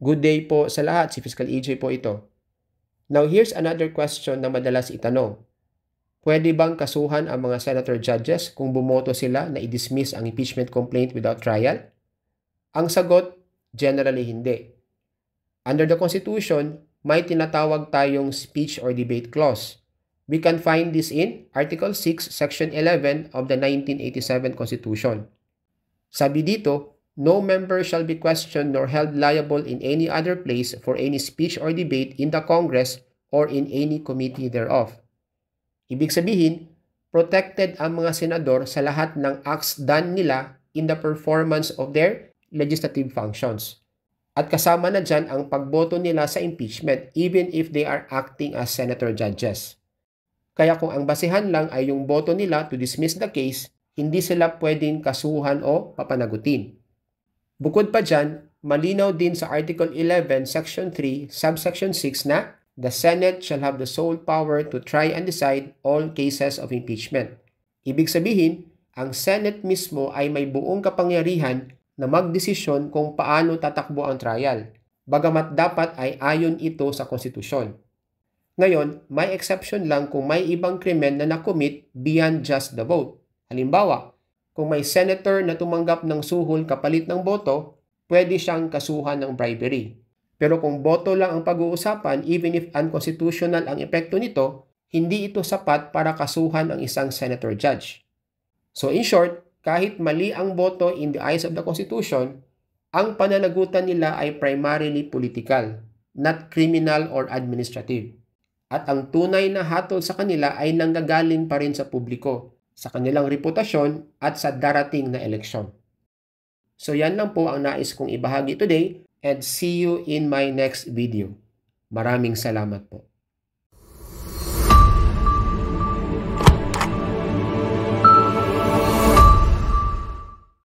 Good day po sa lahat, si Fiscal EJ po ito. Now here's another question na madalas itanong. Pwede bang kasuhan ang mga senator judges kung bumoto sila na i-dismiss ang impeachment complaint without trial? Ang sagot, generally hindi. Under the Constitution, may tinatawag tayong speech or debate clause. We can find this in Article 6, Section 11 of the 1987 Constitution. Sabi dito, no member shall be questioned nor held liable in any other place for any speech or debate in the Congress or in any committee thereof. Ibig sabihin, protected ang mga senador sa lahat ng acts done nila in the performance of their legislative functions. At kasama na dyan ang pagboto nila sa impeachment even if they are acting as senator judges. Kaya kung ang basehan lang ay yung boto nila to dismiss the case, hindi sila pwedeng kasuhan o papanagutin. Bukod pa dyan, malinaw din sa Article 11, Section 3, Subsection 6 na the Senate shall have the sole power to try and decide all cases of impeachment. Ibig sabihin, ang Senate mismo ay may buong kapangyarihan na magdesisyon kung paano tatakbo ang trial, bagamat dapat ay ayon ito sa konstitusyon. Ngayon, may exception lang kung may ibang krimen na nakomit beyond just the vote. Halimbawa, kung may senator na tumanggap ng suhol kapalit ng boto, pwede siyang kasuhan ng bribery. Pero kung boto lang ang pag-uusapan, even if unconstitutional ang epekto nito, hindi ito sapat para kasuhan ang isang senator judge. So in short, kahit mali ang boto in the eyes of the Constitution, ang pananagutan nila ay primarily political, not criminal or administrative. At ang tunay na hatol sa kanila ay nanggagaling pa rin sa publiko, sa kanilang reputasyon at sa darating na eleksyon. So yan lang po ang nais kong ibahagi today and see you in my next video. Maraming salamat po.